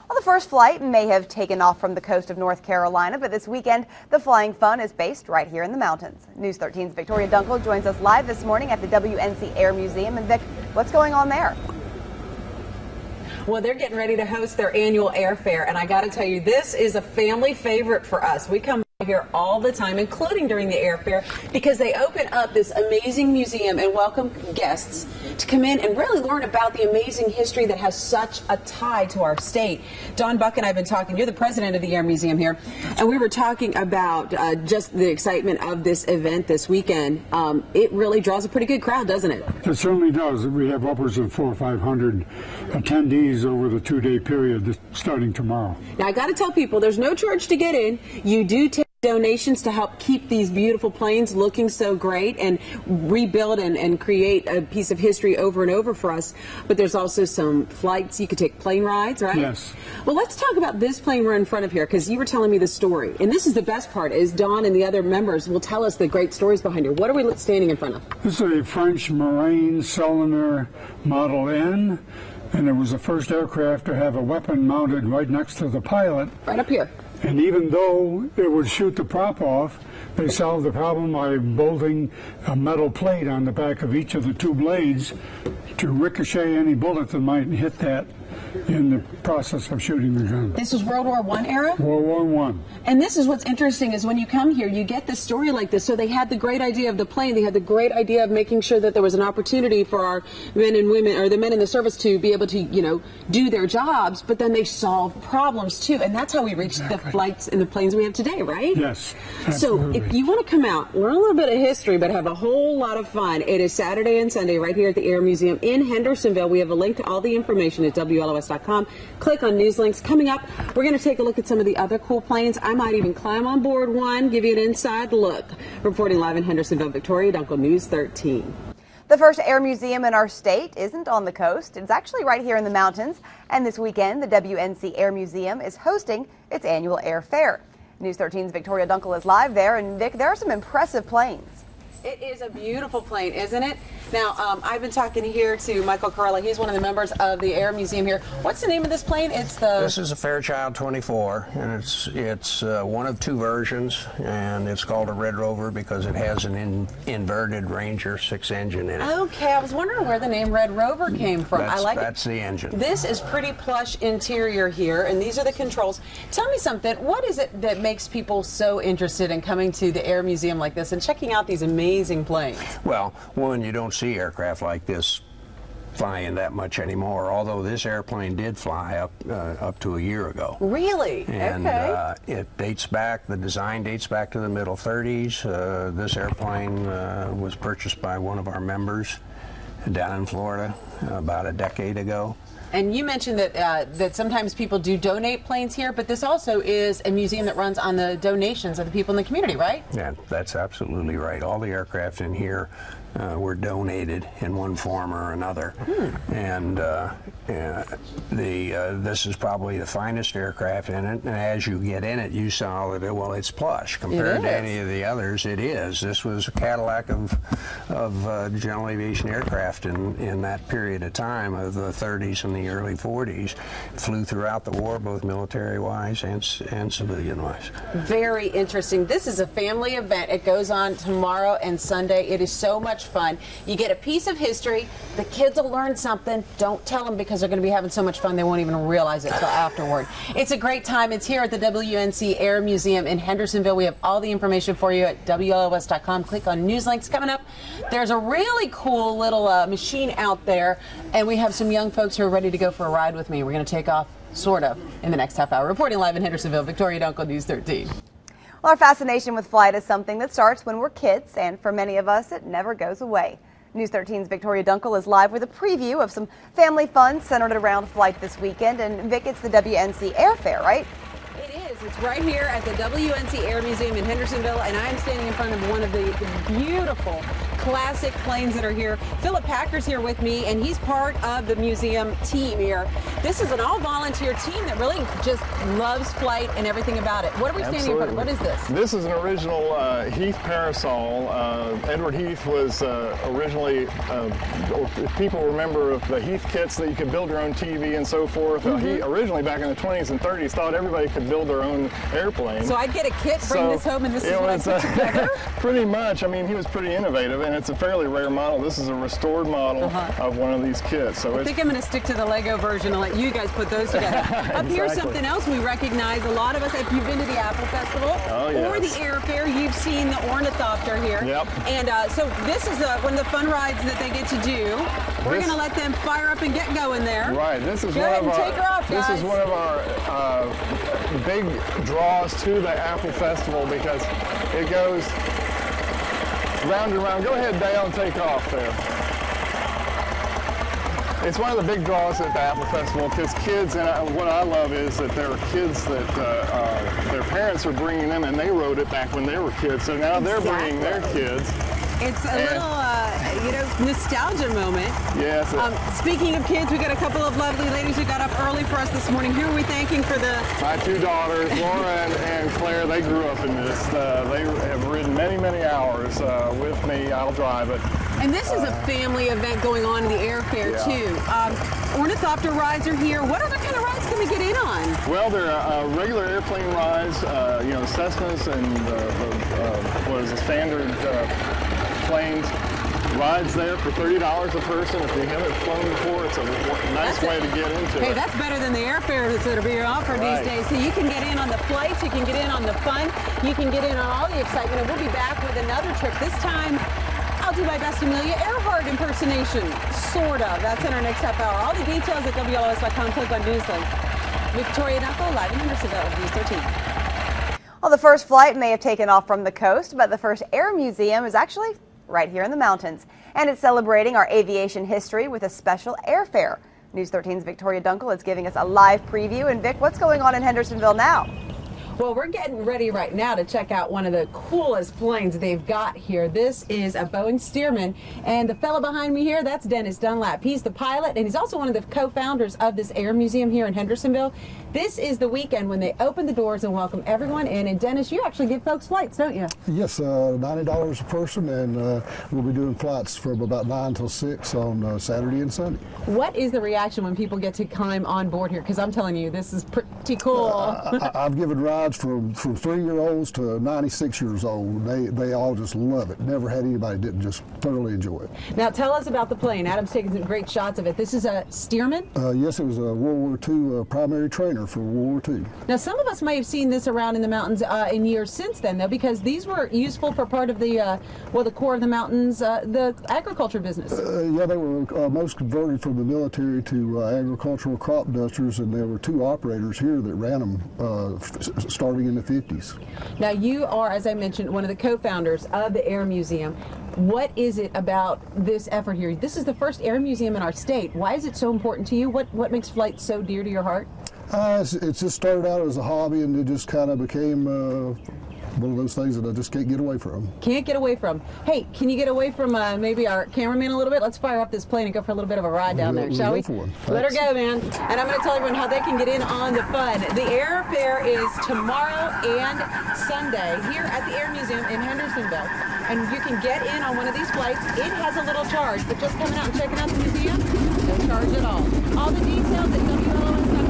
Well, the first flight may have taken off from the coast of North Carolina, but this weekend, the flying fun is based right here in the mountains. News 13's Victoria Dunkle joins us live this morning at the WNC Air Museum. And Vic, what's going on there? Well, they're getting ready to host their annual air fair, and I got to tell you, this is a family favorite for us. We come here all the time, including during the air fair, because they open up this amazing museum and welcome guests to come in and really learn about the amazing history that has such a tie to our state. Don Buck and I have been talking. You're the president of the Air Museum here, and we were talking about just the excitement of this event this weekend. It really draws a pretty good crowd, doesn't it? It certainly does. We have upwards of 400 or 500 attendees over the two-day period starting tomorrow. Now, I got to tell people, there's no charge to get in. You do take donations to help keep these beautiful planes looking so great and rebuild and create a piece of history over and over for us. But there's also some flights. You could take plane rides, right? Yes. Well, let's talk about this plane we're in front of here, because you were telling me the story. And this is the best part, is Don and the other members will tell us the great stories behind it. What are we standing in front of? This is a French Marine cylinder Model N, and it was the first aircraft to have a weapon mounted right next to the pilot. Right up here. And even though it would shoot the prop off, they solved the problem by bolting a metal plate on the back of each of the two blades to ricochet any bullet that might hit that in the process of shooting the gun. This was World War I era? World War I. And this is what's interesting, is when you come here, you get this story like this. So they had the great idea of the plane. They had the great idea of making sure that there was an opportunity for our men and women, or the men in the service, to be able to, you know, do their jobs. But then they solved problems too. And that's how we reached the flights and the planes we have today, right? Yes. Absolutely. So if you want to come out, learn a little bit of history, but have a whole lot of fun, it is Saturday and Sunday right here at the Air Museum in Hendersonville. We have a link to all the information at WLOS.com. Click on news links. Coming up, we're going to take a look at some of the other cool planes. I might even climb on board one, give you an inside look. Reporting live in Hendersonville, Victoria Dunkle, News 13. The first air museum in our state isn't on the coast. It's actually right here in the mountains. And this weekend, the WNC Air Museum is hosting its annual air fair. News 13's Victoria Dunkle is live there. And Vic, there are some impressive planes. It is a beautiful plane, isn't it? Now, I've been talking here to Michael Carella. He's one of the members of the Air Museum here. What's the name of this plane? This is a Fairchild 24, and it's one of two versions, and it's called a Red Rover because it has an inverted Ranger 6 engine in it. Okay, I was wondering where the name Red Rover came from. That's the engine. This is pretty plush interior here, and these are the controls. Tell me something. What is it that makes people so interested in coming to the Air Museum like this and checking out these amazing planes? Well, one, you don't see aircraft like this flying that much anymore, although this airplane did fly up to a year ago. Really? And okay. It dates back, the design dates back to the middle 30s. This airplane was purchased by one of our members down in Florida about a decade ago. And you mentioned that sometimes people do donate planes here, but this also is a museum that runs on the donations of the people in the community, right? Yeah, that's absolutely right. All the aircraft in here were donated in one form or another. And this is probably the finest aircraft in it. And as you get in it, you saw that, well, it's plush. Compared to any of the others, it is. This was a Cadillac of general aviation aircraft in that period of time of the 30s and the early 40s. Flew throughout the war, both military-wise and civilian-wise. Very interesting. This is a family event. It goes on tomorrow and Sunday. It is so much fun. You get a piece of history. The kids will learn something. Don't tell them, because they're going to be having so much fun they won't even realize it until afterward. It's a great time. It's here at the WNC Air Museum in Hendersonville. We have all the information for you at WLOS.com. Click on news links. Coming up, there's a really cool little machine out there, and we have some young folks who are ready to go for a ride with me. We're going to take off, sort of, in the next half hour. Reporting live in Hendersonville, Victoria Dunkle, News 13. Well, our fascination with flight is something that starts when we're kids, and for many of us, it never goes away. News 13's Victoria Dunkle is live with a preview of some family fun centered around flight this weekend. And Vic, it's the WNC Air Fair, right? It is. It's right here at the WNC Air Museum in Hendersonville, and I'm standing in front of one of the beautiful classic planes that are here. Philip Packer's here with me, and he's part of the museum team here. This is an all-volunteer team that really just loves flight and everything about it. What are we standing in front of? What is this? This is an original Heath parasol. Edward Heath was originally, if people remember the Heath kits that you could build your own TV and so forth, he originally back in the 20s and 30s thought everybody could build their own airplane. So I'd get a kit, bring this home, and this is what I put together? Pretty much. I mean, he was pretty innovative, and it's a fairly rare model. This is a restored model of one of these kits. So I think I'm going to stick to the Lego version and let you guys put those together. Up here's something else we recognize. A lot of us, if you've been to the Apple Festival or the Air Fair, you've seen the ornithopter here. Yep. And so this is one of the fun rides that they get to do. We're going to let them fire up and get going there. Right. This is Go ahead and take her off, guys. This is one of our big draws to the Apple Festival because it goes round and round. Go ahead, Dale, and take off there. It's one of the big draws at the Apple Festival because kids, and what I love is that there are kids that their parents are bringing them, and they rode it back when they were kids, so now they're bringing their kids. It's a little, nostalgia moment. Yes. Speaking of kids, we got a couple of lovely ladies who got up early for us this morning. Who are we thanking for the... My two daughters, Laura and Claire, they grew up in this. They have ridden many, many hours with me. I'll drive it. And this is a family event going on in the Air Fair, too. Ornithopter rides are here. What other kind of rides can we get in on? Well, there are regular airplane rides, Cessnas and what is the standard planes. Rides there for $30 a person. If you haven't flown before, it's a nice way to get into it. Hey, that's better than the airfare that's going to be offered these days. So you can get in on the flights, you can get in on the fun, you can get in on all the excitement, and we'll be back with another trip. This time, I'll do my best Amelia Earhart impersonation. Sort of. That's in our next half hour. All the details at WLOS.com. Click on Newsroom. Victoria Dunkle, live in Hendersonville, News 13. Well, the first flight may have taken off from the coast, but the first air museum is actually right here in the mountains. And it's celebrating our aviation history with a special air fair. News 13's Victoria Dunkle is giving us a live preview. And Vic, what's going on in Hendersonville now? Well, we're getting ready right now to check out one of the coolest planes they've got here. This is a Boeing Stearman, and the fellow behind me here, that's Dennis Dunlap. He's the pilot, and he's also one of the co-founders of this Air Museum here in Hendersonville. This is the weekend when they open the doors and welcome everyone in. And Dennis, you actually give folks flights, don't you? Yes, $90 a person, and we'll be doing flights from about 9 till 6 on Saturday and Sunday. What is the reaction when people get to climb on board here? Because I'm telling you, this is pretty cool. I've given rides from 3-year-olds to 96 years old. They all just love it. Never had anybody didn't just thoroughly enjoy it. Now tell us about the plane. Adam's taking some great shots of it. This is a Stearman? Yes, it was a World War II primary trainer for World War II. Now some of us may have seen this around in the mountains in years since then, though, because these were useful for part of the, the core of the mountains, the agriculture business. Yeah, they were most converted from the military to agricultural crop dusters, and there were 2 operators here that ran them starting in the 50s. Now you are, as I mentioned, one of the co-founders of the Air Museum. What is it about this effort here? This is the first Air Museum in our state. Why is it so important to you? What makes flight so dear to your heart? It just started out as a hobby, and it just kind of became one of those things that I just can't get away from. Can't get away from. Hey, can you get away from maybe our cameraman a little bit? Let's fire up this plane and go for a little bit of a ride down there, shall we? Let her go, man. And I'm going to tell everyone how they can get in on the fun. The Air Fair is tomorrow and Sunday here at the Air Museum in Hendersonville. And you can get in on one of these flights. It has a little charge, but just coming out and checking out the museum, no charge at all. All the details at WLOS.com.